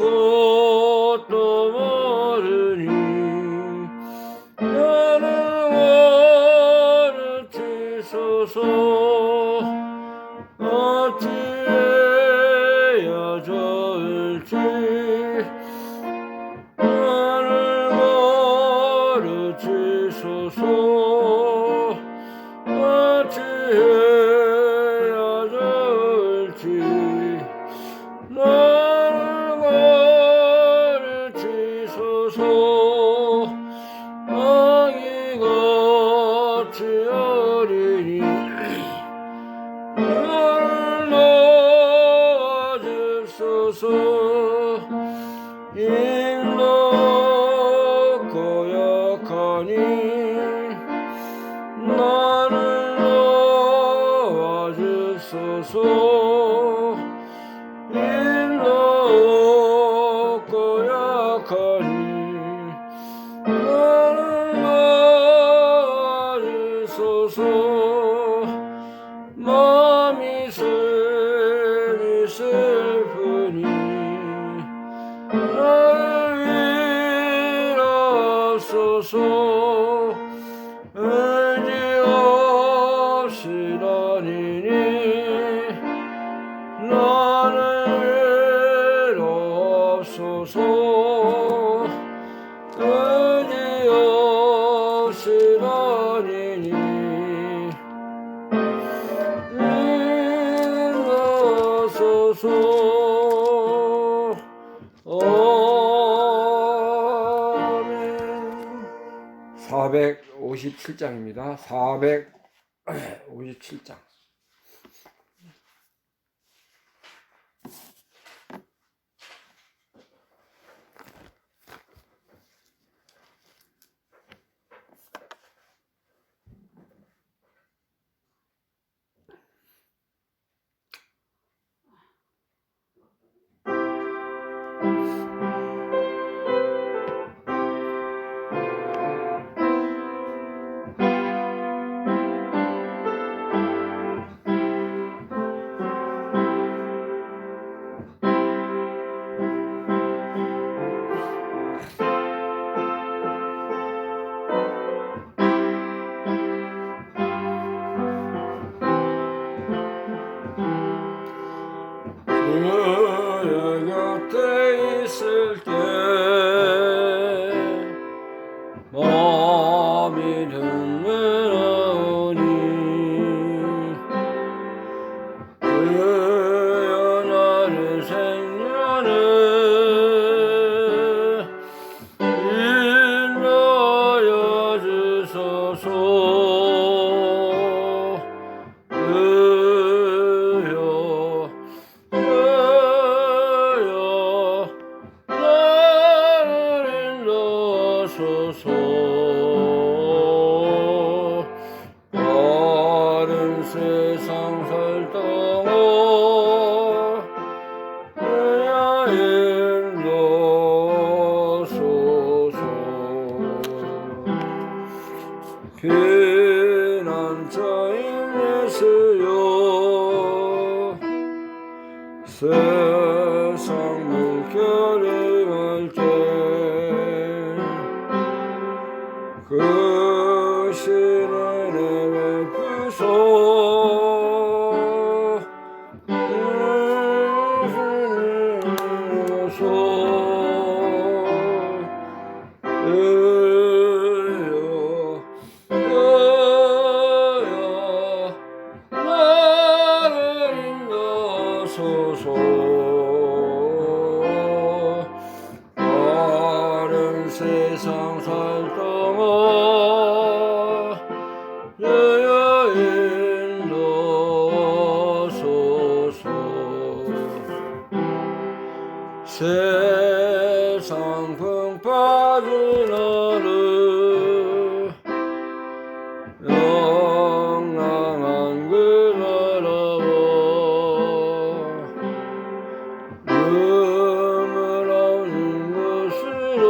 아무것도 모르니 나는 가르치소서. 어찌해야 좋을지 나를 가르치소서. 어찌해야 좋을지 나를 가르치소서. 아기같이 어리니 나를 도와주소서. 일로 고약하니 나를 도와주소서. 일로 고약하니 나를 도와주소서. 마음이 슬프니 나를 위로하소서. 의지 없이 다니니 나를 위로하소서. 의지 없이 다니니 인도하소서. 아멘. 457장입니다. 457장. 그의 곁에 있을 때 마음이 든든하오니 그의 나를 생명에 인도하여 주소서. 다른 세상 살 동안 그야 인도하소서. 피난자인 예수여 세상 물결이 갈 때 그 신을 베푸소. 나를 인도하소서. 다른 세상 살 동안 인도하소서. 세상 풍 빠진 나를 영랑한 그 나라와 눈물 없는 곳으로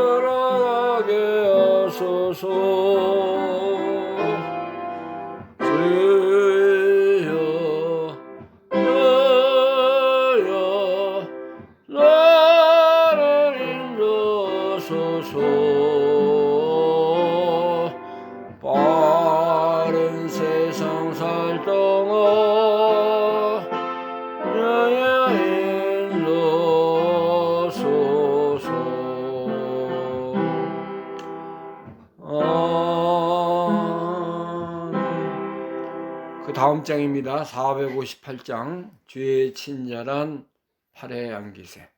들어가게 하소서. 주여 살 동안 나의 인도소서. 그 다음 장입니다. 458장 주의 친절한 팔에 안기세.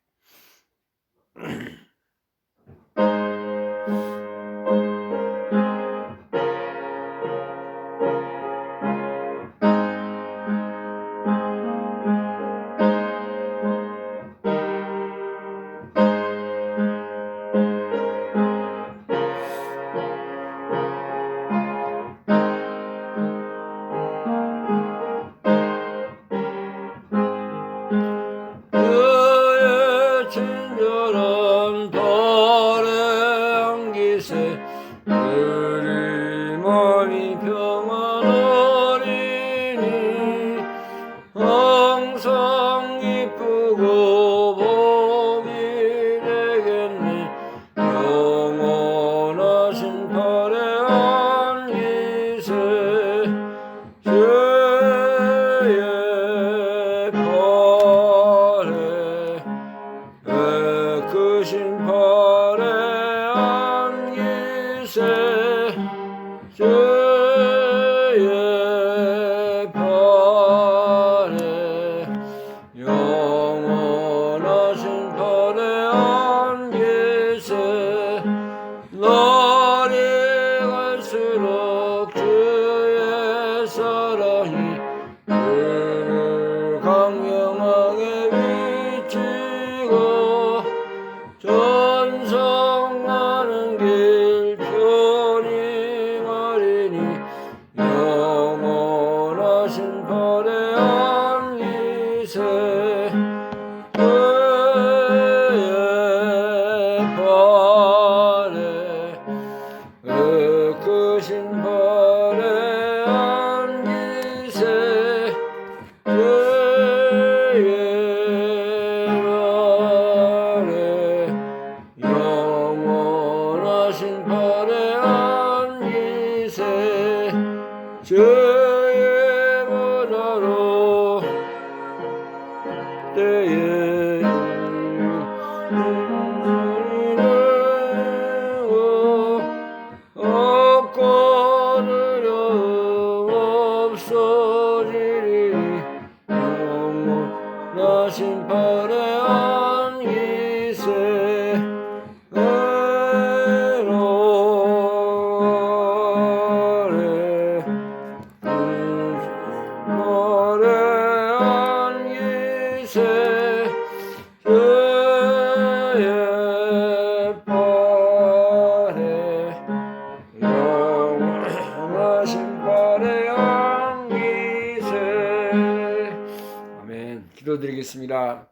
그의 친절한 팔에 안기세. 그리 마음이 평안하리니 항상 기쁘고 복이 되겠네. 영원하신 팔에 안기세. 주의 팔에 크신 팔에 안기세. 주의 팔에 영원하신 팔에 안기세. 날이 갈수록 주의 사랑이 그를 강력하게 비치고 전성하는 길 편히 가리니 영원하신 팔에 안기세. 그의 팔에 크신 팔에 안기세. 주의 팔에 영원하신 팔에 안기세. 주의 보좌로 때에 없고 두려움 없어지리니 영원하신 팔에 안기세. 팔에 안기세. 주의 팔에 영원하신 팔에 안기세. 아멘. 기도드리겠습니다.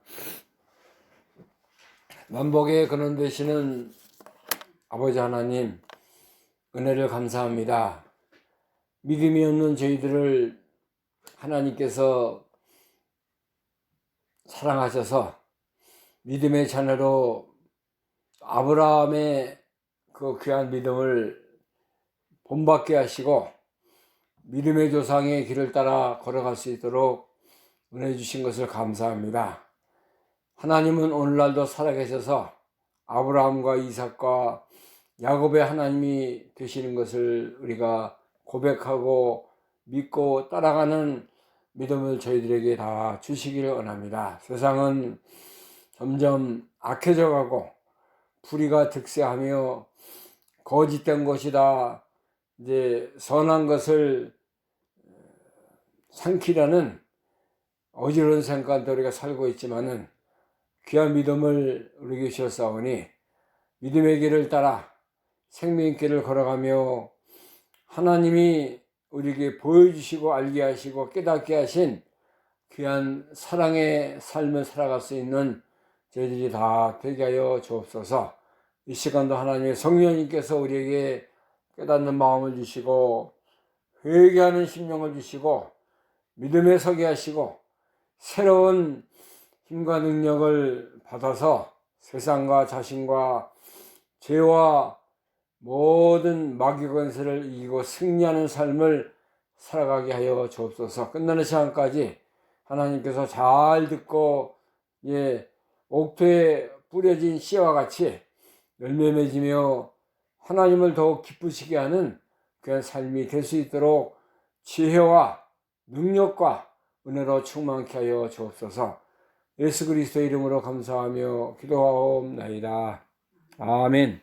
만복의 근원 되시는 아버지 하나님, 은혜를 감사합니다. 믿음이 없는 저희들을 하나님께서 사랑하셔서 믿음의 자녀로 아브라함의 그 귀한 믿음을 본받게 하시고 믿음의 조상의 길을 따라 걸어갈 수 있도록 은혜 주신 것을 감사합니다. 하나님은 오늘날도 살아계셔서 아브라함과 이삭과 야곱의 하나님이 되시는 것을 우리가 고백하고 믿고 따라가는 믿음을 저희들에게 다 주시기를 원합니다. 세상은 점점 악해져 가고 불의가 득세하며 거짓된 것이다, 이제 선한 것을 삼키려는 어지러운 생각도 우리가 살고 있지만은 귀한 믿음을 우리에게 주셨사오니 믿음의 길을 따라 생명의 길을 걸어가며 하나님이 우리에게 보여주시고 알게 하시고 깨닫게 하신 귀한 사랑의 삶을 살아갈 수 있는 저희들이 다 되게 하여 주옵소서. 이 시간도 하나님의 성령님께서 우리에게 깨닫는 마음을 주시고 회개하는 심령을 주시고 믿음에 서게 하시고 새로운 힘과 능력을 받아서 세상과 자신과 죄와 모든 마귀 권세를 이기고 승리하는 삶을 살아가게 하여 주옵소서. 끝나는 시간까지 하나님께서 잘 듣고 옥토에 뿌려진 씨와 같이 열매 맺으며 하나님을 더욱 기쁘시게 하는 그런 삶이 될 수 있도록 지혜와 능력과 은혜로 충만케 하여 주옵소서. 예수 그리스도의 이름으로 감사하며 기도하옵나이다. 아멘.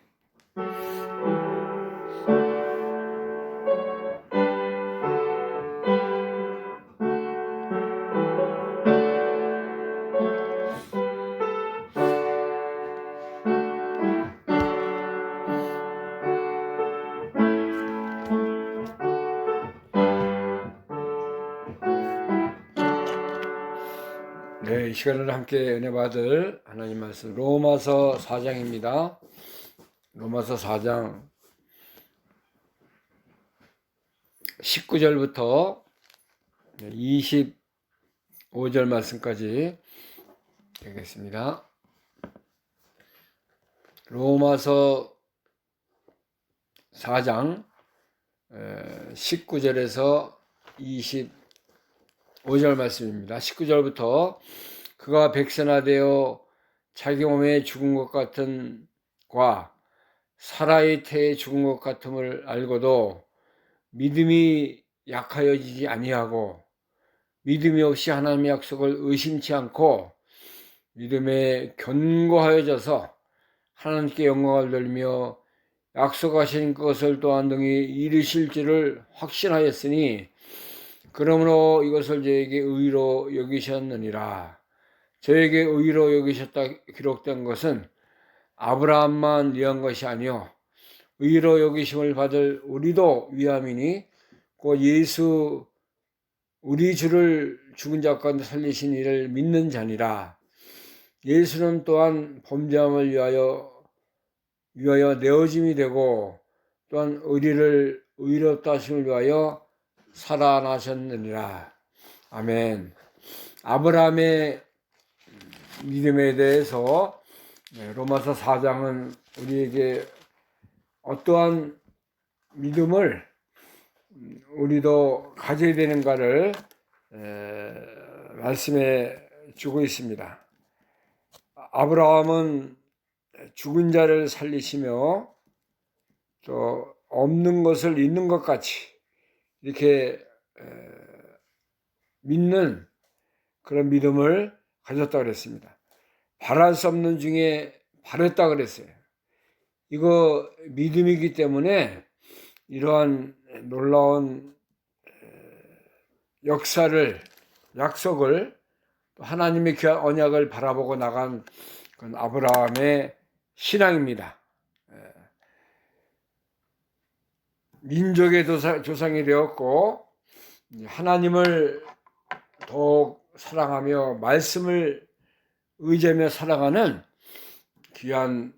네, 이 시간을 함께 은혜 받을 하나님 말씀 로마서 4장입니다. 로마서 4장 19절부터 25절 말씀까지 읽겠습니다. 로마서 4장 19절에서 25절 말씀입니다. 19절부터 그가 백선화되어 자기 몸에 죽은 것 같은 과 사라의 태에 죽은 것 같음을 알고도 믿음이 약하여지지 아니하고 믿음이 없이 하나님의 약속을 의심치 않고 믿음에 견고하여져서 하나님께 영광을 돌리며 약속하신 것을 또한 등이 이루실 줄을 확신하였으니 그러므로 이것을 저에게 의로 여기셨느니라. 저에게 의로 여기셨다 기록된 것은 아브라함만 위한 것이 아니요 의로 여기심을 받을 우리도 위함이니 곧 예수 우리 주를 죽은 자 가운데 살리신 이를 믿는 자니라. 예수는 또한 범죄함을 위하여 내어짐이 되고 또한 우리를 의롭다 하심을 위하여 살아나셨느니라. 아멘. 아브라함의 믿음에 대해서 로마서 4장은 우리에게 어떠한 믿음을 우리도 가져야 되는가를 말씀해 주고 있습니다. 아브라함은 죽은 자를 살리시며 또 없는 것을 있는 것 같이 이렇게 믿는 그런 믿음을 가졌다고 그랬습니다. 바랄 수 없는 중에 바랬다고 그랬어요. 이거 믿음이기 때문에 이러한 놀라운 역사를, 약속을, 하나님의 귀한 언약을 바라보고 나간 그건 아브라함의 신앙입니다. 민족의 조상이 되었고 하나님을 더욱 사랑하며 말씀을 의지하며 살아가는 귀한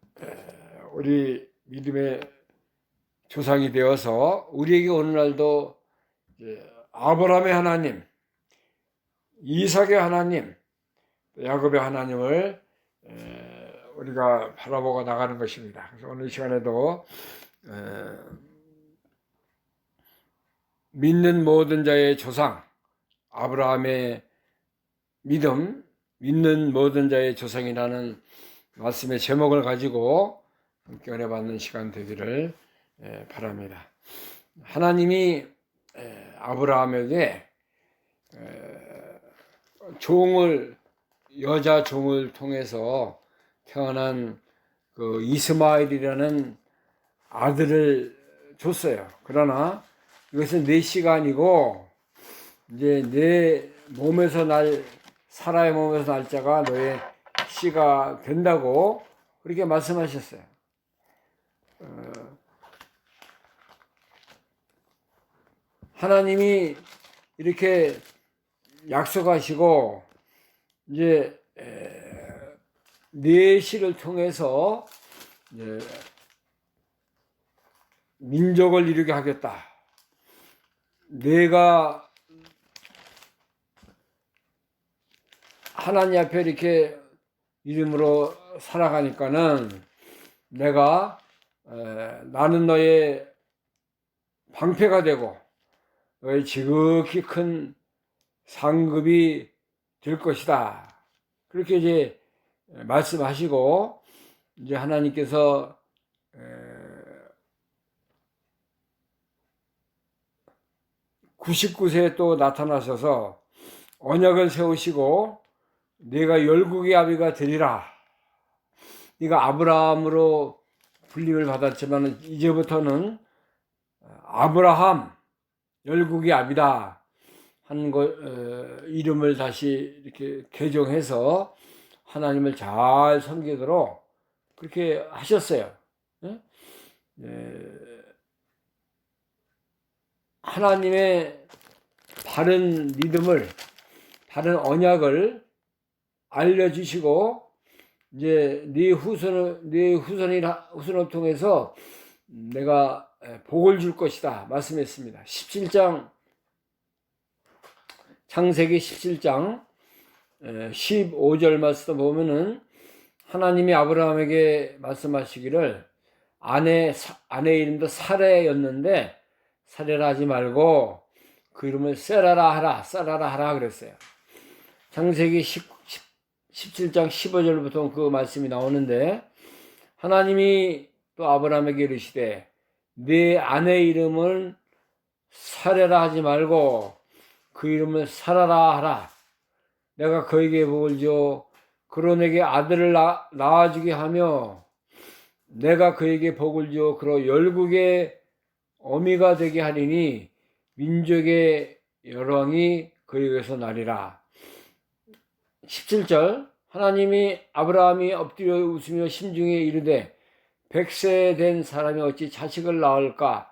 우리 믿음의 조상이 되어서 우리에게 오늘날도 아브라함의 하나님, 이삭의 하나님, 야곱의 하나님을 우리가 바라보고 나가는 것입니다. 그래서 오늘 시간에도 믿는 모든 자의 조상, 아브라함의 믿음, 믿는 모든 자의 조상이라는 말씀의 제목을 가지고 함께 은혜 받는 시간 되기를 바랍니다. 하나님이 아브라함에게 여자 종을 통해서 태어난 그 이스마엘이라는 아들을 줬어요. 그러나 이것은 내 씨가 아니고 이제 내 몸에서 사라의 몸에서 날 자가 너의 씨가 된다고 그렇게 말씀하셨어요. 하나님이 이렇게 약속하시고 이제 네 씨를 통해서 이제 민족을 이루게 하겠다. 내가 하나님 앞에 이렇게 이름으로 살아가니까는 나는 너의 방패가 되고 지극히 큰 상급이 될 것이다. 그렇게 이제 말씀하시고, 이제 하나님께서 99세에 또 나타나셔서 언약을 세우시고 네가 열국의 아비가 되리라. 네가 아브라함으로 불림을 받았지만 이제부터는 아브라함 열국의 아비다 하는 이름을 다시 이렇게 개정해서 하나님을 잘 섬기도록 그렇게 하셨어요. 하나님의 바른 믿음을, 바른 언약을 알려주시고, 이제 네 후손을 통해서 내가 복을 줄 것이다 말씀했습니다. 17장, 창세기 17장 15절 말씀 보면은 하나님이 아브라함에게 말씀하시기를 아내 이름도 사레였는데 사레라 하지 말고 그 이름을 세라라 하라 그랬어요. 창세기 17장 15절부터 그 말씀이 나오는데 하나님이 또 아브라함에게 이르시되 네 아내 이름을 사레라 하지 말고 그 이름을 사라라 하라. 내가 그에게 복을 줘 그로 내게 아들을 낳아주게 하며 내가 그에게 복을 줘 그로 열국의 어미가 되게 하리니 민족의 열왕이 그에게서 나리라. 17절 하나님이 아브라함이 엎드려 웃으며 심중에 이르되 100세 된 사람이 어찌 자식을 낳을까?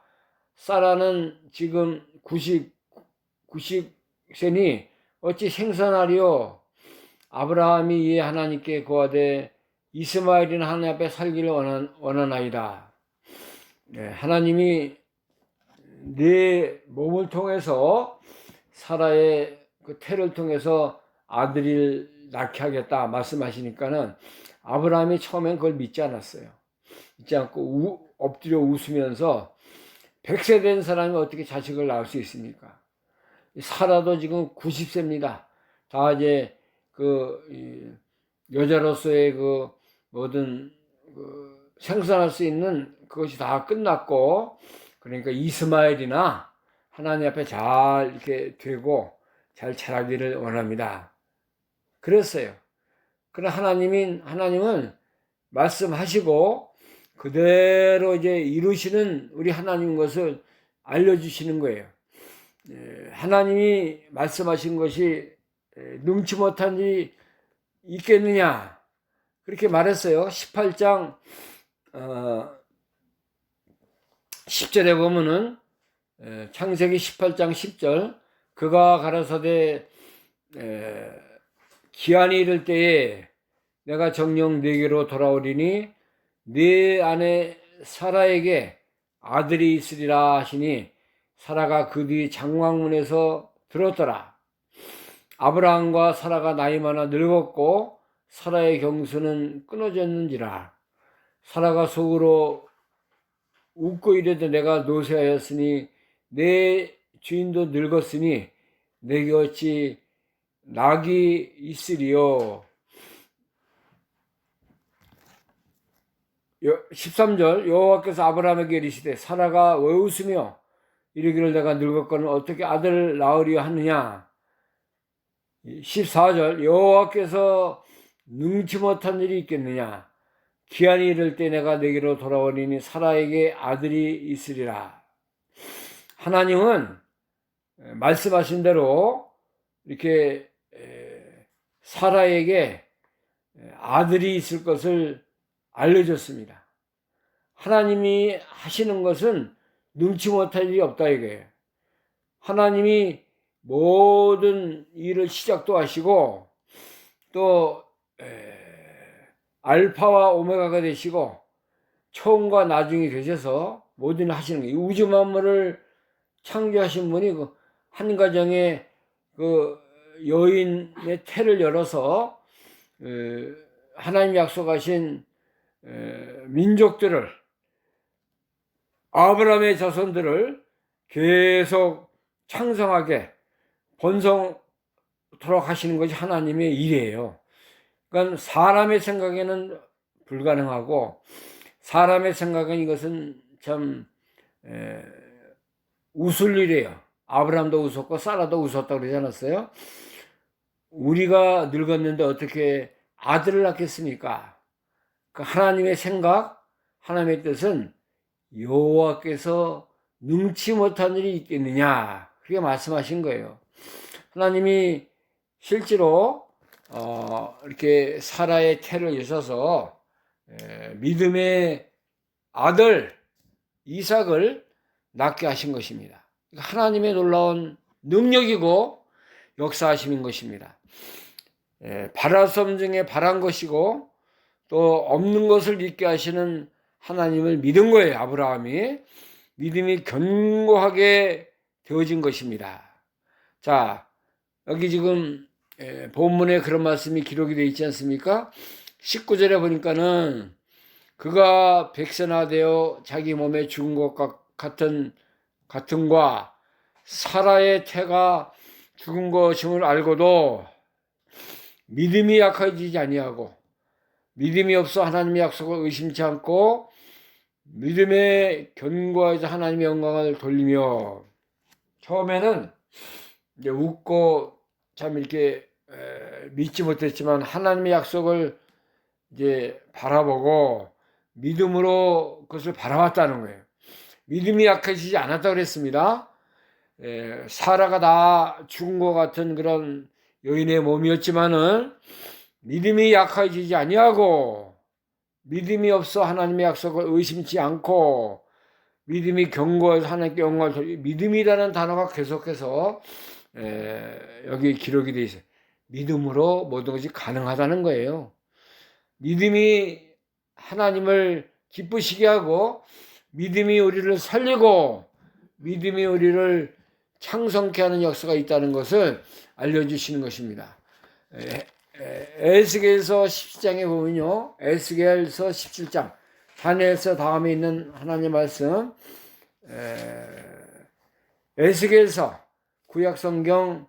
사라는 지금 90세니 어찌 생산하리요? 아브라함이 이에 하나님께 고하되 이스마엘이는 하나님 앞에 살기를 원하나이다. 하나님이 네 몸을 통해서 사라의 그 태를 통해서 아들을 낳게 하겠다 말씀하시니까는 아브라함이 처음엔 그걸 믿지 않았어요. 믿지 않고 엎드려 웃으면서 100세 된 사람이 어떻게 자식을 낳을 수 있습니까? 사라도 지금 90세입니다. 다 이제 그 여자로서의 그 모든 그 생산할 수 있는 그것이 다 끝났고 그러니까 이스마엘이나 하나님 앞에 잘 이렇게 되고 잘 자라기를 원합니다. 그랬어요. 그러나 하나님은 말씀하시고 그대로 이제 이루시는 우리 하나님 것을 알려주시는 거예요. 하나님이 말씀하신 것이 능치 못한 일이 있겠느냐 그렇게 말했어요. 18장 10절에 보면은 창세기 18장 10절 그가 가라사대 기한이 이를 때에 내가 정녕 네게로 돌아오리니 네 아내 사라에게 아들이 있으리라 하시니 사라가 그 뒤 장막문에서 들었더라. 아브라함과 사라가 나이 많아 늙었고 사라의 경수는 끊어졌는지라. 사라가 속으로 웃고 이르되 내가 노쇠하였으니 내 주인도 늙었으니 내게 어찌 낙이 있으리요. 13절 여호와께서 아브라함에게 이르시되 사라가 왜 웃으며 이르기를 내가 늙었거늘 어떻게 아들을 낳으려 하느냐. 14절 여호와께서 능치 못한 일이 있겠느냐. 기한이 이를 때 내가 내게로 돌아오리니 사라에게 아들이 있으리라. 하나님은 말씀하신 대로 이렇게 사라에게 아들이 있을 것을 알려줬습니다. 하나님이 하시는 것은 능치 못할 일이 없다 이거예요. 하나님이 모든 일을 시작도 하시고 또 알파와 오메가가 되시고 처음과 나중이 되셔서 모든 일 하시는 거예요. 우주 만물을 창조하신 분이 그 한 가정에 그 여인의 태를 열어서 하나님 약속하신 민족들을 아브라함의 자손들을 계속 창성하게 번성토록 하시는 것이 하나님의 일이에요. 그러니까 사람의 생각에는 불가능하고, 사람의 생각은 이것은 참 웃을 일이에요. 아브라함도 웃었고 사라도 웃었다고 그러지 않았어요? 우리가 늙었는데 어떻게 아들을 낳겠습니까? 그 하나님의 생각, 하나님의 뜻은 여호와께서 능치 못한 일이 있겠느냐, 그렇게 말씀하신 거예요. 하나님이 실제로 이렇게 사라의 태를 여셔서 믿음의 아들 이삭을 낳게 하신 것입니다. 하나님의 놀라운 능력이고 역사하심인 것입니다. 바랄 수 없는 중에 바란 것이고 또 없는 것을 있게 하시는 하나님을 믿은 거예요. 아브라함이 믿음이 견고하게 되어진 것입니다. 자, 여기 지금 본문에 그런 말씀이 기록이 되어 있지 않습니까? 19절에 보니까는 그가 백선화되어 자기 몸에 죽은 것과 같은과 사라의 태가 죽은 것임을 알고도 믿음이 약해지지 아니하고 믿음이 없어 하나님의 약속을 의심치 않고 믿음에 견고해서 하나님의 영광을 돌리며, 처음에는 이제 웃고 참 이렇게 믿지 못했지만 하나님의 약속을 이제 바라보고 믿음으로 그것을 바라봤다는 거예요. 믿음이 약해지지 않았다고 그랬습니다. 사라가 다 죽은 것 같은 그런 여인의 몸이었지만은 믿음이 약해지지 아니하고 믿음이 없어 하나님의 약속을 의심치 않고 믿음이 견고해서 하나님께 영광을 돌리고, 믿음이라는 단어가 계속해서 여기 기록이 되어 있어요. 믿음으로 모든 것이 가능하다는 거예요. 믿음이 하나님을 기쁘시게 하고 믿음이 우리를 살리고 믿음이 우리를 창성케 하는 역사가 있다는 것을 알려주시는 것입니다. 에스겔서 17장에 보면요, 에스겔서 17장 다니엘서 다음에 있는 하나님의 말씀, 에스겔서 구약성경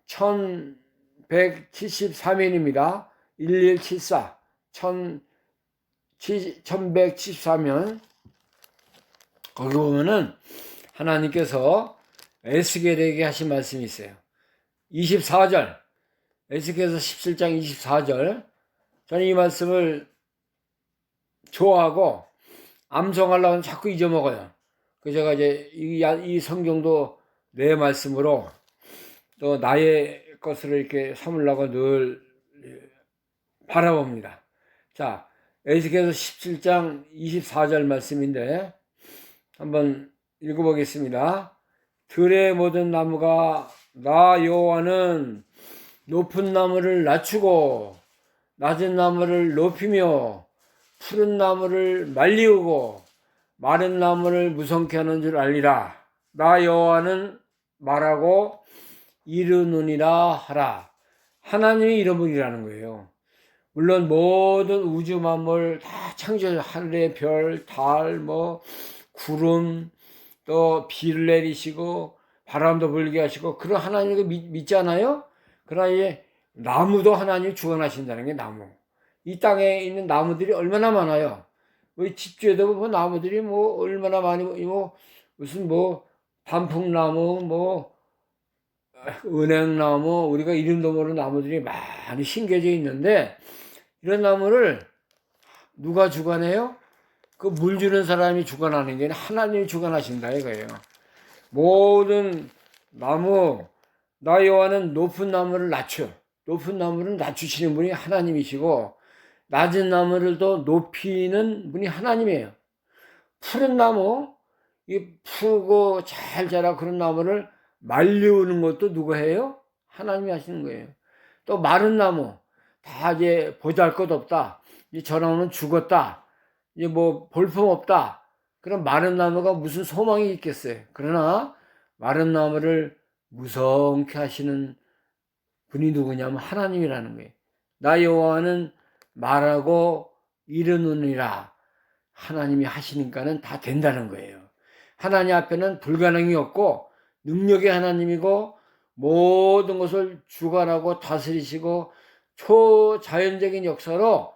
1173면입니다. 1174 1174면 거기 보면은 하나님께서 에스겔에게 하신 말씀이 있어요. 24절, 에스겔서 17장 24절. 저는 이 말씀을 좋아하고 암송하려고 하면 자꾸 잊어먹어요. 그래서 제가 이제 이 성경도 내 말씀으로 또 나의 것으로 이렇게 삼으려고 늘 바라봅니다. 자, 에스겔서 17장 24절 말씀인데 한번 읽어보겠습니다. 들의 모든 나무가 나 여호와는 높은 나무를 낮추고 낮은 나무를 높이며 푸른 나무를 말리우고 마른 나무를 무성케 하는 줄 알리라. 나 여호와는 말하고 이르느니라 하라. 하나님이 이런 분이라는 거예요. 물론 모든 우주 만물 다 창조해, 하늘의 별, 달, 구름, 또 비를 내리시고 바람도 불게 하시고 그런 하나님을 믿잖아요. 그러나 이제 나무도 하나님이 주관하신다는 게 나무. 이 땅에 있는 나무들이 얼마나 많아요. 우리 집주에도 보면 나무들이 얼마나 많이, 무슨 단풍나무, 은행나무, 우리가 이름도 모르는 나무들이 많이 심겨져 있는데, 이런 나무를 누가 주관해요? 그 물 주는 사람이 주관하는 게 아니라 하나님이 주관하신다 이거예요. 모든 나무, 나 여호와는 높은 나무를 낮춰. 높은 나무를 낮추시는 분이 하나님이시고 낮은 나무를 또 높이는 분이 하나님이에요. 푸른 나무, 이 푸고 잘 자라 그런 나무를 말리우는 것도 누가 해요? 하나님이 하시는 거예요. 또 마른 나무, 다 이제 보잘것 없다. 이제 저놈은 죽었다. 이제 볼품 없다. 그럼 마른 나무가 무슨 소망이 있겠어요? 그러나 마른 나무를 무성케 하시는 분이 누구냐면 하나님이라는 거예요. 나 여호와는 말하고 이르느니라. 하나님이 하시니까는 다 된다는 거예요. 하나님 앞에는 불가능이 없고 능력의 하나님이고 모든 것을 주관하고 다스리시고 초자연적인 역사로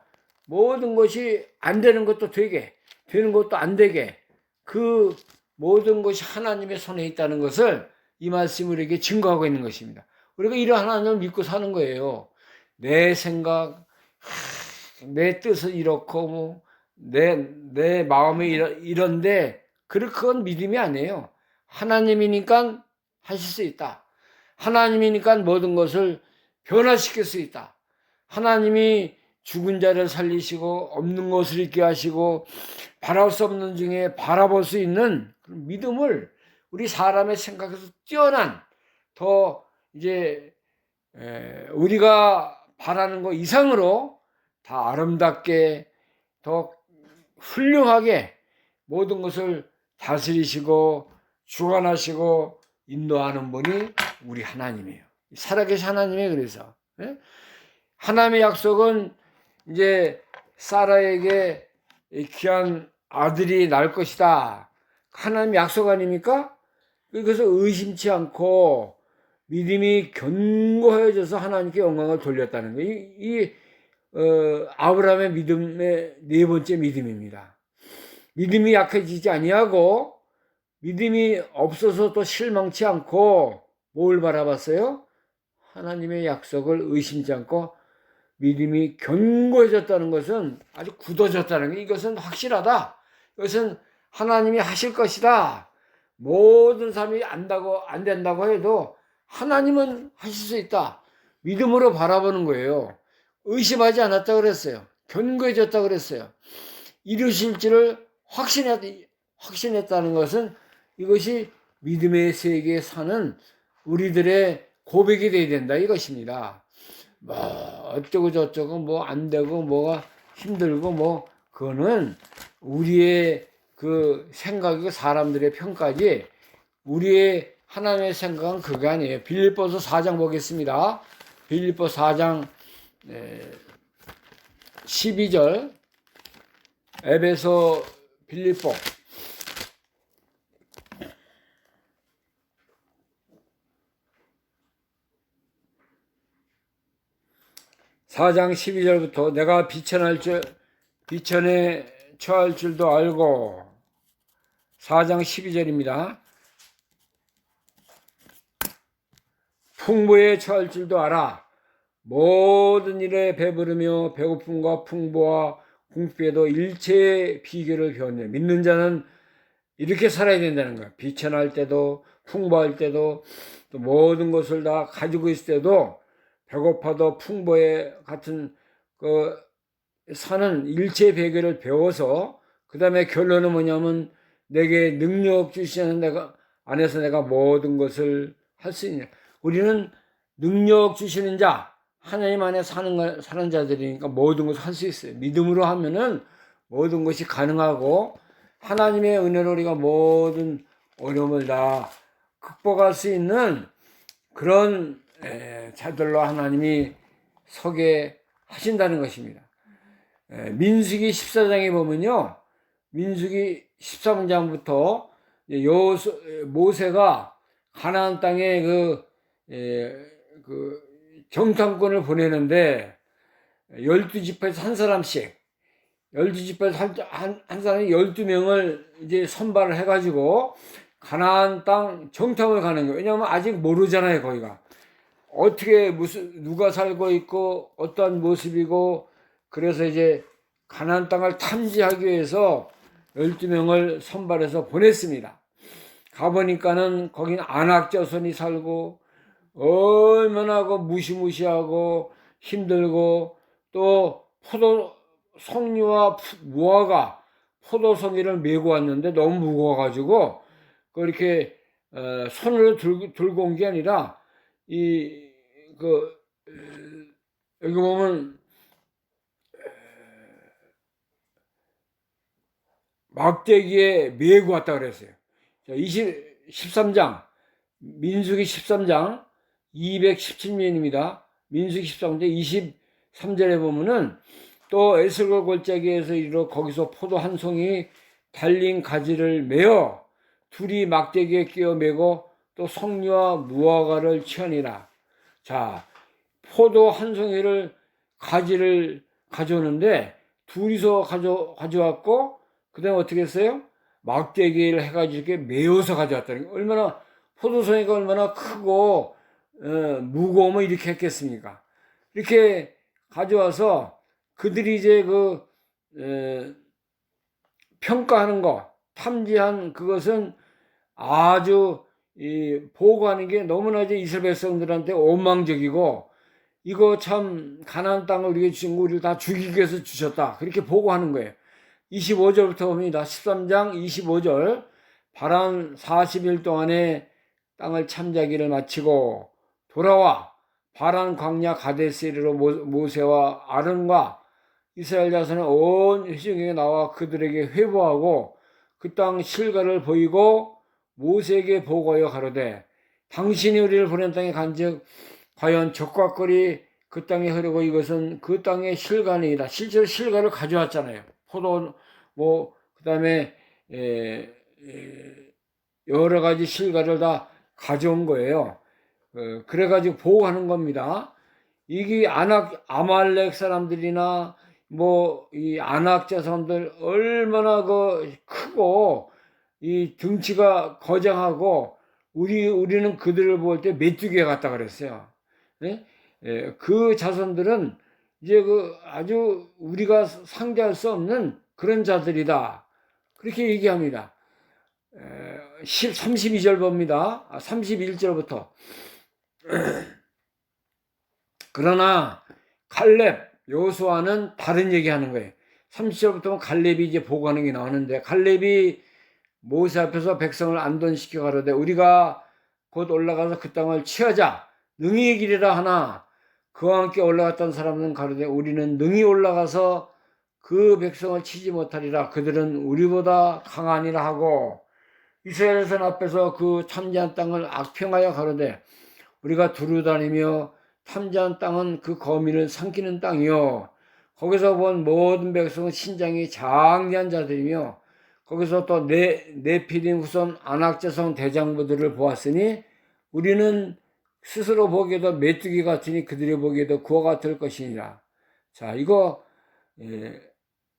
모든 것이 안 되는 것도 되게, 되는 것도 안 되게, 그 모든 것이 하나님의 손에 있다는 것을 이 말씀을 우리에게 증거하고 있는 것입니다. 우리가 이런 하나님을 믿고 사는 거예요. 내 생각, 내 뜻은 이렇고, 뭐, 내 마음이 이런데, 그건 믿음이 아니에요. 하나님이니까 하실 수 있다. 하나님이니까 모든 것을 변화시킬 수 있다. 하나님이 죽은 자를 살리시고 없는 것을 있게 하시고 바랄 수 없는 중에 바라볼 수 있는 그런 믿음을 우리 사람의 생각에서 뛰어난 더 이제 우리가 바라는 것 이상으로 다 아름답게 더 훌륭하게 모든 것을 다스리시고 주관하시고 인도하는 분이 우리 하나님이에요. 살아계신 하나님이에요. 그래서 하나님의 약속은 이제 사라에게 귀한 아들이 날 것이다. 하나님 약속 아닙니까? 그래서 의심치 않고 믿음이 견고해져서 하나님께 영광을 돌렸다는 거예요. 아브라함의 믿음의 네 번째 믿음입니다. 믿음이 약해지지 아니하고 믿음이 없어서 또 실망치 않고 뭘 바라봤어요? 하나님의 약속을 의심치 않고 믿음이 견고해졌다는 것은 아주 굳어졌다는 게 이것은 확실하다. 이것은 하나님이 하실 것이다. 모든 사람이 안 된다고 해도 하나님은 하실 수 있다. 믿음으로 바라보는 거예요. 의심하지 않았다 그랬어요. 견고해졌다 그랬어요. 이루실지를 확신했다는 것은 이것이 믿음의 세계에 사는 우리들의 고백이 되어야 된다 이것입니다. 뭐 어쩌고 저쩌고 뭐 안 되고 뭐가 힘들고 뭐 그거는 우리의 그 생각이고 사람들의 평가지 우리의 하나님의 생각은 그게 아니에요. 빌립보서 4장 보겠습니다. 빌립보 4장 12절 에베소 빌립보 4장 12절부터 내가 비천에 처할 줄도 알고 4장 12절입니다. 풍부에 처할 줄도 알아. 모든 일에 배부르며 배고픔과 풍부와 궁핍에도 일체의 비결을 배웠네. 믿는 자는 이렇게 살아야 된다는 거야. 비천할 때도 풍부할 때도 또 모든 것을 다 가지고 있을 때도 배고파도 풍부에 같은 그 사는 일체의 비결을 배워서 그 다음에 결론은 뭐냐면 내게 능력 주시는 내가 안에서 내가 모든 것을 할 수 있냐. 우리는 능력 주시는 자 하나님 안에 사는 자들이니까 모든 것을 할 수 있어요. 믿음으로 하면은 모든 것이 가능하고 하나님의 은혜로 우리가 모든 어려움을 다 극복할 수 있는 그런 자들로 하나님이 서게 하신다는 것입니다. 민수기 14장에 보면요. 민수기 13장부터 모세가 가나안 땅에 그 정탐꾼을 보내는데 12지파에서 한 사람씩 12지파에서 한 사람이 12명을 이제 선발을 해가지고 가나안 땅 정탐을 가는 거예요. 왜냐하면 아직 모르잖아요. 거기가 어떻게 누가 살고 있고 어떠한 모습이고 그래서 이제 가나안 땅을 탐지하기 위해서 12명을 선발해서 보냈습니다. 가보니까는 거기는 안악 자손이 살고 얼마나 무시무시하고 힘들고 또 석류와 무화과 포도송이를 메고 왔는데 너무 무거워가지고 그렇게 손으로 들고 온 게 아니라 여기 보면 막대기에 메고 왔다 그랬어요. 자, 13장 민수기 13장 217면입니다. 민수기 13장 23절에 보면은 또 에스겔 골짜기에서 이르러 거기서 포도 한 송이 달린 가지를 메어 둘이 막대기에 끼어 메고 또 성류와 무화과를 취하니라. 자, 포도 한 송이를 가지를 가져오는데 둘이서 가져왔고 그 다음에 어떻게 했어요? 막대기를 해가지고 이렇게 메워서 가져왔다는 게 얼마나 포도송이가 얼마나 크고 무거우면 이렇게 했겠습니까? 이렇게 가져와서 그들이 이제 평가하는 거, 탐지한 그것은 아주 보고하는 게 너무나 이제 이스라엘 백성들한테 원망적이고 이거 참 가나안 땅을 우리에게 주신 거 우리를 다 죽이기 위해서 주셨다. 그렇게 보고하는 거예요. 25절부터 봅니다. 13장 25절. 바란 40일 동안에 땅을 참자기를 마치고 돌아와 바란 광야 가데스에 이르러 모세와 아론과 이스라엘 자손의 온 회중에게 나와 그들에게 회보하고 그 땅 실과를 보이고 모세에게 보고하여 가로되 당신이 우리를 보낸 땅에 간즉 과연 적과거리 그 땅에 흐르고 이것은 그 땅의 실과니이다. 실제로 실과를 가져왔잖아요. 포도 그 다음에 여러 가지 실과를 다 가져온 거예요. 그래가지고 보호하는 겁니다. 이게 아말렉 사람들이나 이 아낙 자손들 얼마나 크고 이 등치가 거장하고 우리는 그들을 볼 때 메뚜기에 같다 그랬어요. 네? 그 자손들은 이제 아주 우리가 상대할 수 없는 그런 자들이다. 그렇게 얘기합니다. 32절 봅니다. 31절부터. 그러나 칼렙, 여호수아는 다른 얘기하는 거예요. 30절부터 칼렙이 이제 보고하는 게 나오는데 칼렙이 모세 앞에서 백성을 안돈시켜 가로되 우리가 곧 올라가서 그 땅을 취하자 능히 이기리라 하나 그와 함께 올라갔던 사람은 가로되 우리는 능히 올라가서 그 백성을 치지 못하리라. 그들은 우리보다 강하니라 하고 이스라엘 선 앞에서 그 탐지한 땅을 악평하여 가로되 우리가 두루다니며 탐지한 땅은 그 거민을 삼키는 땅이요 거기서 본 모든 백성은 신장이 장대한 자들이며 거기서 또 네피림 후손 아낙자손 대장부들을 보았으니 우리는 스스로 보기에도 메뚜기 같으니 그들이 보기에도 구와 같을 것이니라. 자, 이거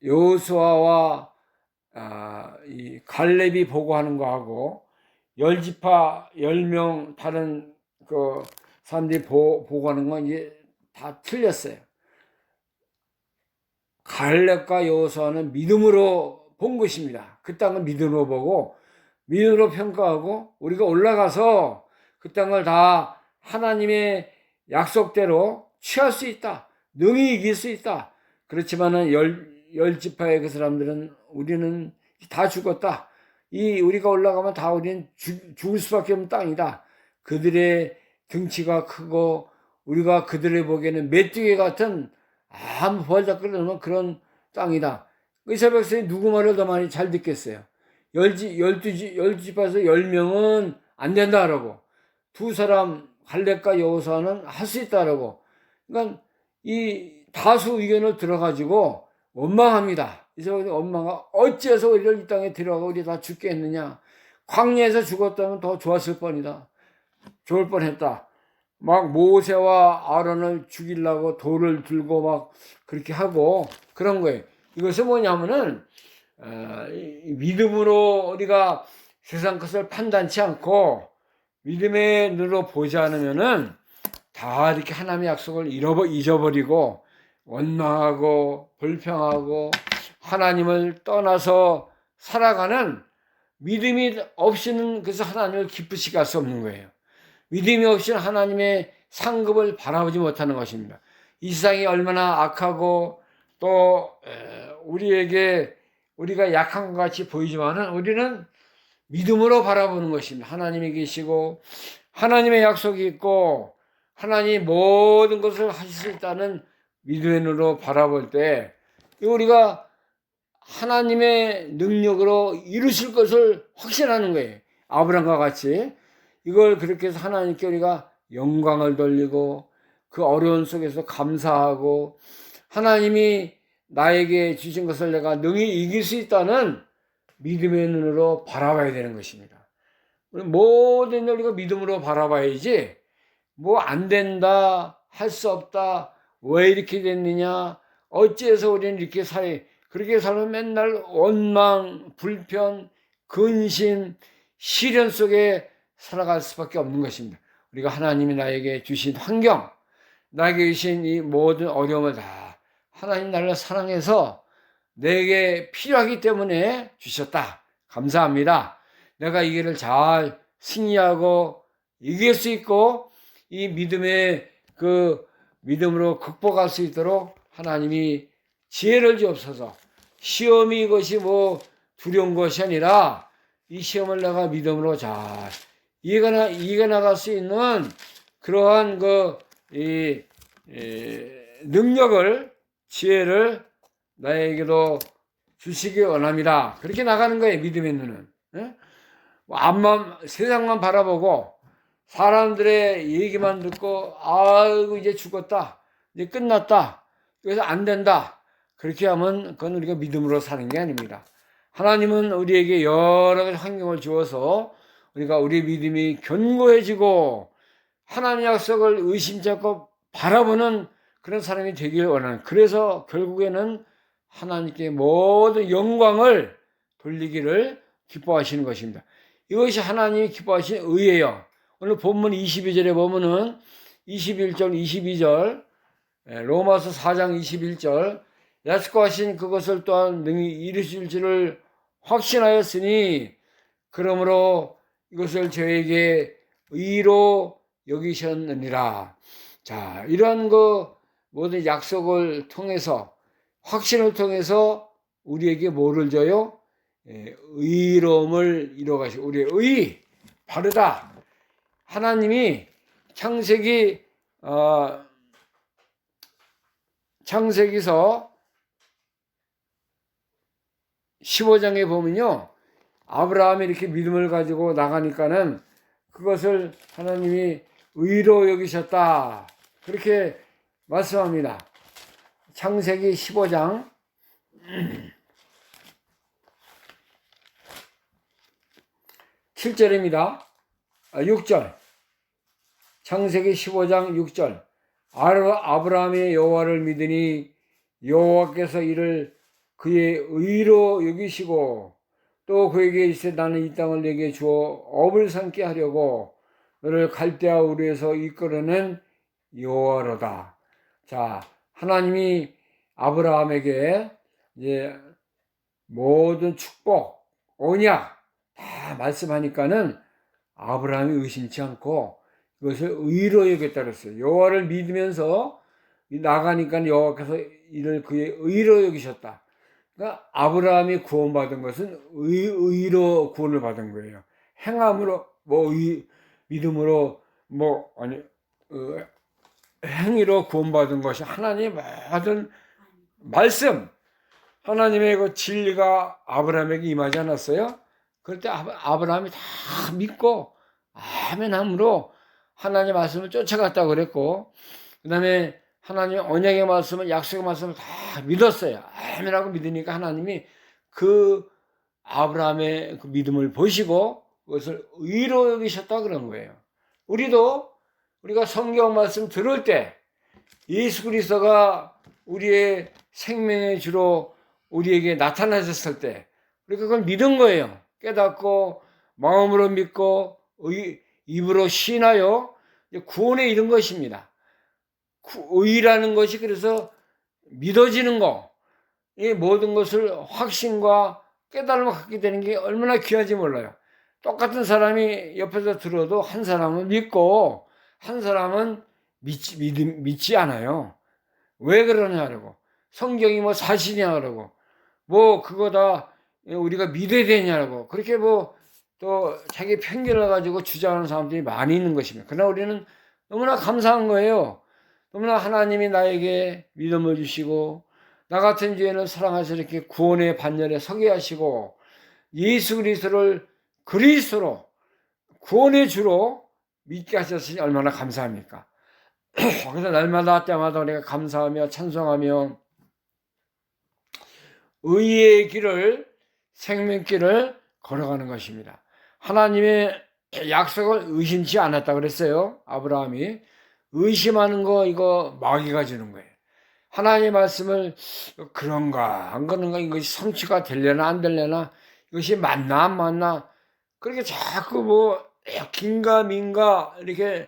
여호수아와 이 갈렙이 보고하는 거하고 10지파 10명 다른 그 사람들이 보고하는 건 이제 다 틀렸어요. 갈렙과 여호수아는 믿음으로 본 것입니다. 그 땅을 믿음으로 보고 믿음으로 평가하고 우리가 올라가서 그 땅을 다 하나님의 약속대로 취할 수 있다. 능히 이길 수 있다. 그렇지만은 열 지파의 그 사람들은 우리는 다 죽었다. 우리가 올라가면 다 우리는 죽을 수밖에 없는 땅이다. 그들의 등치가 크고 우리가 그들을 보기에는 메뚜기 같은 아무 벌잡거리는 그런 땅이다. 이스라엘 백성이 누구 말을 더 많이 잘 듣겠어요? 12지파에서 10명은 안 된다라고. 두 사람 갈렙과 여호수아는 할 수 있다라고. 그러니까 이 다수 의견을 들어가지고 원망합니다. 이스라엘이 원망하 어찌해서 우리를 이 땅에 들어가고 우리 다 죽게 했느냐. 광야에서 죽었다면 더 좋았을 뻔이다. 좋을 뻔했다. 막 모세와 아론을 죽이려고 돌을 들고 막 그렇게 하고 그런 거예요. 이것은 뭐냐면은 믿음으로 우리가 세상 것을 판단치 않고 믿음의 눈으로 보지 않으면은 다 이렇게 하나님의 약속을 잊어버리고 원망하고 불평하고 하나님을 떠나서 살아가는 믿음이 없이는 그래서 하나님을 기쁘시게 할 수 없는 거예요. 믿음이 없이는 하나님의 상급을 바라보지 못하는 것입니다. 이 세상이 얼마나 악하고 또 우리가 약한 것 같이 보이지만은 우리는 믿음으로 바라보는 것입니다. 하나님이 계시고 하나님의 약속이 있고 하나님이 모든 것을 하실 수 있다는 믿음의 눈으로 바라볼 때 우리가 하나님의 능력으로 이루실 것을 확신하는 거예요. 아브라함과 같이 이걸 그렇게 해서 하나님께 우리가 영광을 돌리고 그 어려운 속에서 감사하고 하나님이 나에게 주신 것을 내가 능히 이길 수 있다는 믿음의 눈으로 바라봐야 되는 것입니다. 모든 걸 우리가 믿음으로 바라봐야지, 뭐 안 된다, 할 수 없다, 왜 이렇게 됐느냐, 어찌해서 우리는 이렇게 그렇게 살면 맨날 원망, 불편, 근심, 시련 속에 살아갈 수밖에 없는 것입니다. 우리가 하나님이 나에게 주신 환경, 나에게 주신 이 모든 어려움을 다 하나님 나를 사랑해서 내게 필요하기 때문에 주셨다. 감사합니다. 내가 이 길을 잘 승리하고 이길 수 있고 이 믿음으로 극복할 수 있도록 하나님이 지혜를 주옵소서. 시험이 이것이 뭐 두려운 것이 아니라 이 시험을 내가 믿음으로 잘 이겨나갈 수 있는 그러한 능력을, 지혜를 나에게도 주시기 원합니다. 그렇게 나가는 거예요, 믿음의 눈은. 세상만 바라보고 사람들의 얘기만 듣고 아이고 이제 죽었다, 이제 끝났다, 그래서 안 된다, 그렇게 하면 그건 우리가 믿음으로 사는 게 아닙니다. 하나님은 우리에게 여러 가지 환경을 주어서 우리가 우리 믿음이 견고해지고 하나님의 약속을 의심치 않고 바라보는 그런 사람이 되길 원하는, 그래서 결국에는 하나님께 모든 영광을 돌리기를 기뻐하시는 것입니다. 이것이 하나님이 기뻐하시는 의예요. 오늘 본문 22절에 보면은 21절, 22절, 로마서 4장 21절, 약속하신 그것을 또한 능히 이루실 줄을 확신하였으니 그러므로 이것을 저에게 의로 여기셨느니라. 자, 이러한 모든 약속을 통해서, 확신을 통해서 우리에게 뭐를 줘요? 의로움을 이뤄가시고, 우리의 의, 바르다. 하나님이 창세기서 15장에 보면요, 아브라함이 이렇게 믿음을 가지고 나가니까는 그것을 하나님이 의로 여기셨다, 그렇게 말씀합니다. 창세기 15장 7절입니다. 6절. 창세기 15장 6절. 아브라함이 여호와를 믿으니 여호와께서 이를 그의 의로 여기시고 또 그에게 이르시되 나는 이 땅을 내게 주어 업을 삼게 하려고 너를 갈대아 우르에서 이끌어낸 여호와로다. 자, 하나님이 아브라함에게 이제 모든 축복, 언약 다 말씀하니까는 아브라함이 의심치 않고 그것을 의로 여겼다 그랬어요. 여호와를 믿으면서 나가니까 여호와께서 이를 그의 의로 여기셨다. 그러니까 아브라함이 구원받은 것은 의로 구원을 받은 거예요. 행함으로 믿음으로 행위로 구원받은 것이 하나님의 모든 말씀, 하나님의 그 진리가 아브라함에게 임하지 않았어요? 그럴 때 아브라함이 다 믿고 아멘함으로 하나님의 말씀을 쫓아갔다고 그랬고, 그 다음에 하나님의 언약의 말씀을, 약속의 말씀을 다 믿었어요. 아멘하고 믿으니까 하나님이 그 아브라함의 그 믿음을 보시고 그것을 의로 여기셨다 그런 거예요. 우리가 성경 말씀 들을 때 예수 그리스도가 우리의 생명의 주로 우리에게 나타나셨을 때 우리가 그걸 믿은 거예요. 깨닫고 마음으로 믿고 입으로 신하여 구원에 이른 것입니다. 의라는 것이 그래서 믿어지는 거, 이 모든 것을 확신과 깨달음을 갖게 되는 게 얼마나 귀한지 몰라요. 똑같은 사람이 옆에서 들어도 한 사람은 믿고 한 사람은 믿지 않아요. 왜 그러냐고. 성경이 뭐 사실이냐 그러고 그거 다 우리가 믿어야 되냐고. 그렇게 또 자기 편견을 가지고 주장하는 사람들이 많이 있는 것입니다. 그러나 우리는 너무나 감사한 거예요. 너무나 하나님이 나에게 믿음을 주시고 나 같은 죄인을 사랑하셔서 이렇게 구원의 반열에 서게 하시고 예수 그리스도를 그리스도로 구원의 주로 믿게 하셨으니 얼마나 감사합니까? 그래서 날마다 때마다 우리가 감사하며 찬송하며 의의 길을, 생명길을 걸어가는 것입니다. 하나님의 약속을 의심치 않았다 그랬어요. 아브라함이 의심하는 거 이거 마귀가 주는 거예요. 하나님의 말씀을 그런가 안 그런가, 이것이 성취가 되려나 안 되려나, 이것이 맞나 안 맞나, 그렇게 자꾸 뭐 긴가민가 이렇게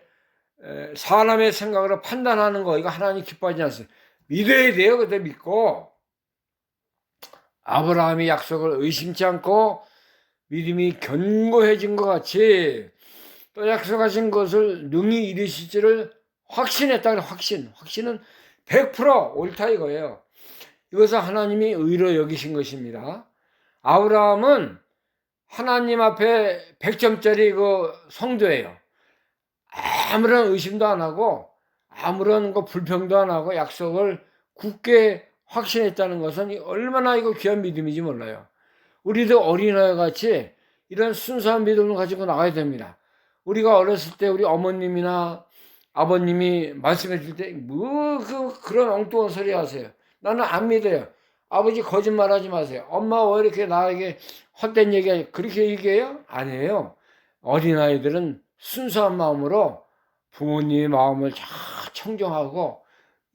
사람의 생각으로 판단하는 거, 이거 하나님 기뻐하지 않습니다. 믿어야 돼요. 그때 믿고 아브라함이 약속을 의심치 않고 믿음이 견고해진 것 같이 또 약속하신 것을 능히 이루실지를 확신했다. 확신은 100% 옳다 이거예요. 이것은 하나님이 의로 여기신 것입니다. 아브라함은 하나님 앞에 100점짜리 그 성도예요. 아무런 의심도 안 하고 아무런 그 불평도 안 하고 약속을 굳게 확신했다는 것은 얼마나 이거 귀한 믿음인지 몰라요. 우리도 어린아이 같이 이런 순수한 믿음을 가지고 나가야 됩니다. 우리가 어렸을 때 우리 어머님이나 아버님이 말씀해 줄 때 뭐 그런 엉뚱한 소리 하세요. 나는 안 믿어요. 아버지 거짓말하지 마세요. 엄마 왜 이렇게 나에게 헛된 얘기 그렇게 얘기해요? 아니에요. 어린아이들은 순수한 마음으로 부모님의 마음을 잘 청정하고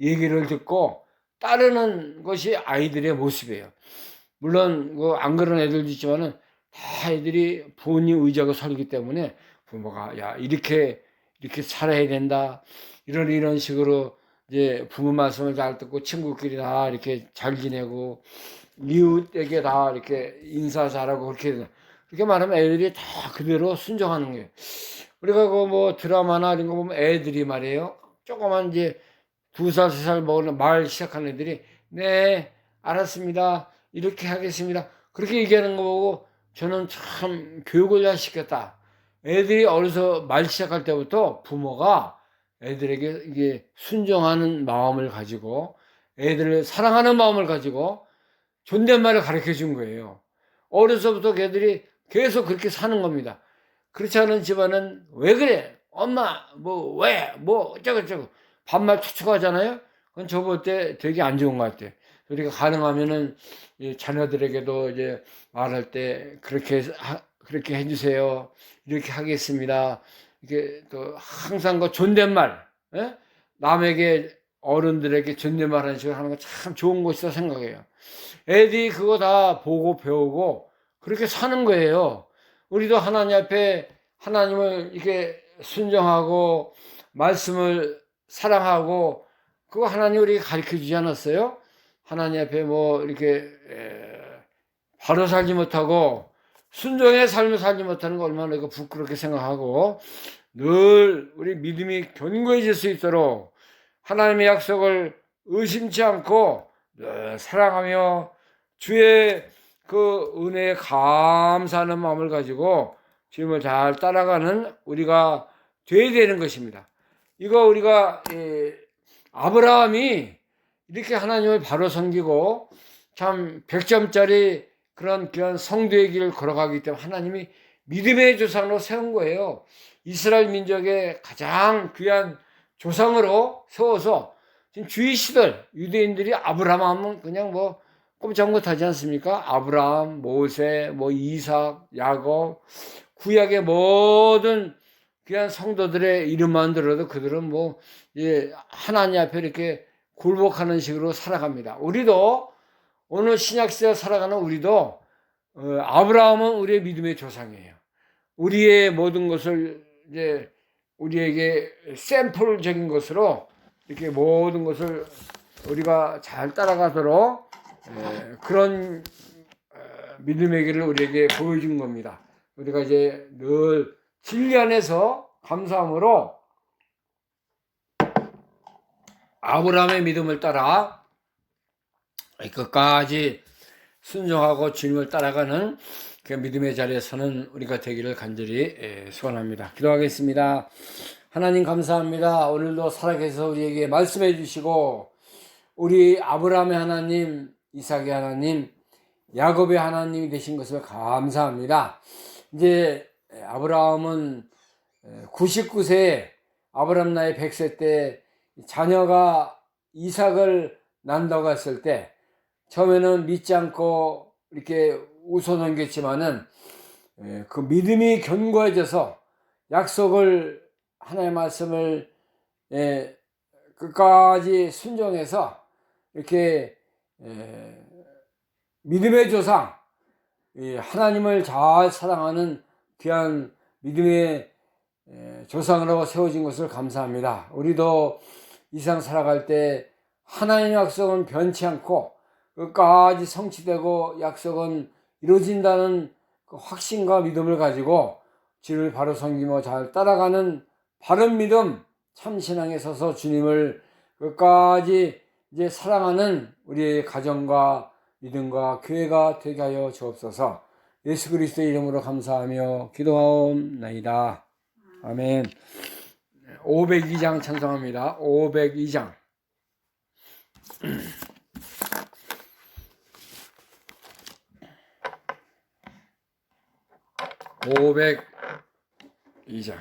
얘기를 듣고 따르는 것이 아이들의 모습이에요. 물론 안 그런 애들도 있지만은 다 애들이 부모님 의지하고 살기 때문에 부모가 야 이렇게 살아야 된다, 이런 식으로 이제 부모 말씀을 잘 듣고 친구끼리 다 이렇게 잘 지내고 이웃에게 다 이렇게 인사 잘하고 그렇게 말하면 애들이 다 그대로 순종하는 거예요. 우리가 그 뭐 드라마나 이런 거 보면 애들이 말이에요, 조그만 이제 2살 3살 먹는 말 시작하는 애들이 네 알았습니다, 이렇게 하겠습니다, 그렇게 얘기하는 거 보고 저는 참 교육을 잘 시켰다. 애들이 어려서 말 시작할 때부터 부모가 애들에게 이게 순종하는 마음을 가지고 애들을 사랑하는 마음을 가지고 존댓말을 가르쳐 준 거예요. 어려서부터 걔들이 계속 그렇게 사는 겁니다. 그렇지 않은 집안은 왜 그래? 엄마 뭐 왜? 뭐 어쩌고저쩌고 반말 툭툭 하잖아요. 그건 저 볼 때 되게 안 좋은 것 같아요. 우리가 가능하면은 자녀들에게도 이제 말할 때 그렇게 해주세요. 이렇게 하겠습니다. 이게 또 항상 그 존댓말, 예? 남에게 어른들에게 존댓말 하는 식으로 하는 거 참 좋은 것이다 생각해요. 애들이 그거 다 보고 배우고 그렇게 사는 거예요. 우리도 하나님 앞에 하나님을 이렇게 순종하고 말씀을 사랑하고 그거 하나님 우리에게 가르쳐 주지 않았어요? 하나님 앞에 뭐 이렇게 바로 살지 못하고 순종의 삶을 살지 못하는 거 얼마나 이거 부끄럽게 생각하고, 늘 우리 믿음이 견고해질 수 있도록 하나님의 약속을 의심치 않고 늘 사랑하며 주의 그 은혜에 감사하는 마음을 가지고 주님을 잘 따라가는 우리가 되어야 되는 것입니다. 이거 우리가 아브라함이 이렇게 하나님을 바로 섬기고 참 100점짜리 그런 귀한 성도의 길을 걸어가기 때문에 하나님이 믿음의 조상으로 세운 거예요. 이스라엘 민족의 가장 귀한 조상으로 세워서 지금 주위 시들 유대인들이 아브라함 하면 그냥 뭐 꼼짝 못하지 않습니까? 아브라함, 모세, 뭐 이삭, 야곱, 구약의 모든 귀한 성도들의 이름만 들어도 그들은 뭐 하나님 앞에 이렇게 굴복하는 식으로 살아갑니다. 우리도 오늘 신약시대 살아가는 우리도 아브라함은 우리의 믿음의 조상이에요. 우리의 모든 것을 이제 우리에게 샘플적인 것으로 이렇게 모든 것을 우리가 잘 따라가도록 그런 믿음의 길을 우리에게 보여준 겁니다. 우리가 이제 늘 진리 안에서 감사함으로 아브라함의 믿음을 따라 끝까지 순종하고 주님을 따라가는 그 믿음의 자리에 서는 우리가 되기를 간절히 소원합니다. 기도하겠습니다. 하나님 감사합니다. 오늘도 살아계셔서 우리에게 말씀해 주시고 우리 아브라함의 하나님, 이삭의 하나님, 야곱의 하나님이 되신 것을 감사합니다. 이제 아브라함은 99세에 아브라함 나이 100세 때 자녀가 이삭을 낳는다고 했을 때 처음에는 믿지 않고 이렇게 웃어넘겼지만은 그 믿음이 견고해져서 약속을 하나님의 말씀을 끝까지 순종해서 이렇게 믿음의 조상, 하나님을 잘 사랑하는 귀한 믿음의 조상으로 세워진 것을 감사합니다. 우리도 이 세상 살아갈 때 하나님의 약속은 변치 않고 끝까지 성취되고 약속은 이루어진다는 그 확신과 믿음을 가지고 주를 바로 섬기며 잘 따라가는 바른 믿음, 참신앙에 서서 주님을 끝까지 이제 사랑하는 우리의 가정과 믿음과 교회가 되게 하여 주옵소서. 예수 그리스도의 이름으로 감사하며 기도하옵나이다. 아멘. 502장 찬송합니다. 502장. 502장.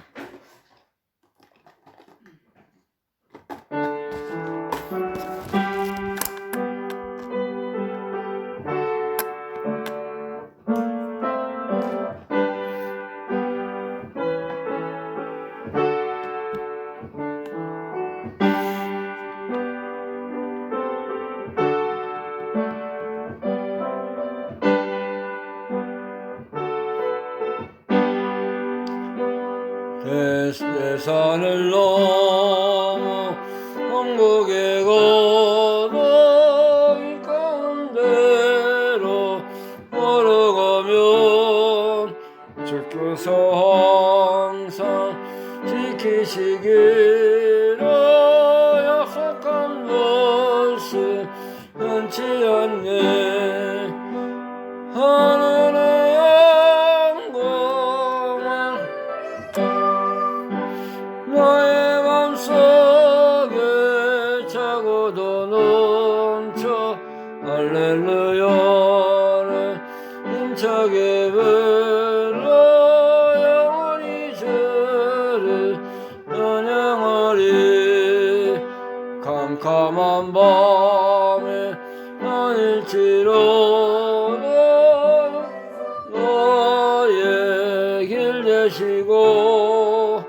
대산을 넘어 천국에 가다 이 가운데로 걸어가면 주께서 항상 지키시기를 약속한 것을 변치 않네. 하늘의 나의 맘속에 차고도 넘쳐 할렐루야를 힘차게 불러 영원히 주를 찬양하리. 캄캄한 밤에 아닐지로도 너의 길 되시고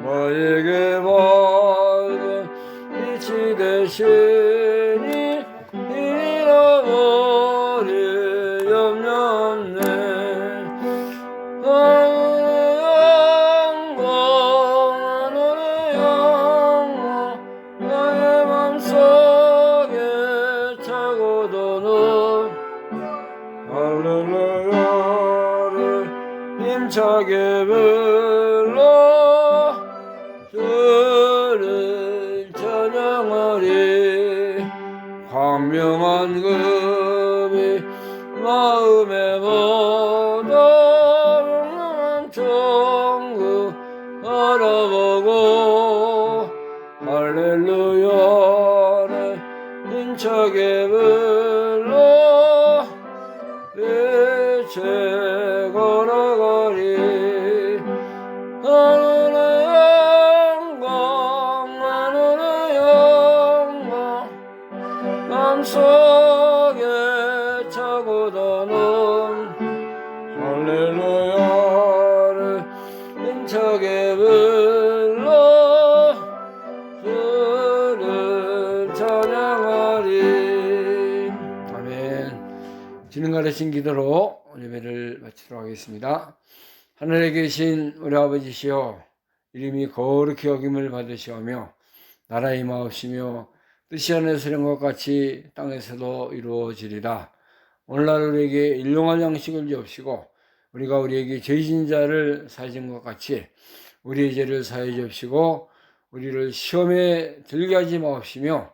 나에게 밝은 빛이 되시니 잃어버릴 염려 없네. 하늘의 영광 하늘의 영광 나의 맘속에 차고도는 할렐루야를 힘차게 불러 주를 찬양하리. 광명한 금이 마음에 묻어 영원한 천국 알아보고 할렐루야를 힘차게 불러 빛에 걸어가리. 하늘의 맘속에 차고도는 할렐루야를 힘차게 불러 주를 찬양하리. 아멘. 주님 가르친 기도로 예배를 마치도록 하겠습니다. 하늘에 계신 우리 아버지시여, 이름이 거룩히 여김을 받으시오며 나라의 임하옵시며 뜻이 하늘에서 이룬 것 같이 땅에서도 이루어지리라. 오늘날 우리에게 일용할 양식을 주옵시고 우리가 우리에게 죄진 자를 사해 준 것 같이 우리의 죄를 사해 주옵시고 우리를 시험에 들게 하지 마옵시며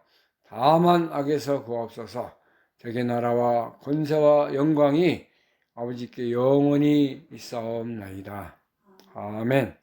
다만 악에서 구하옵소서. 저게 나라와 권세와 영광이 아버지께 영원히 있사옵나이다. 아멘.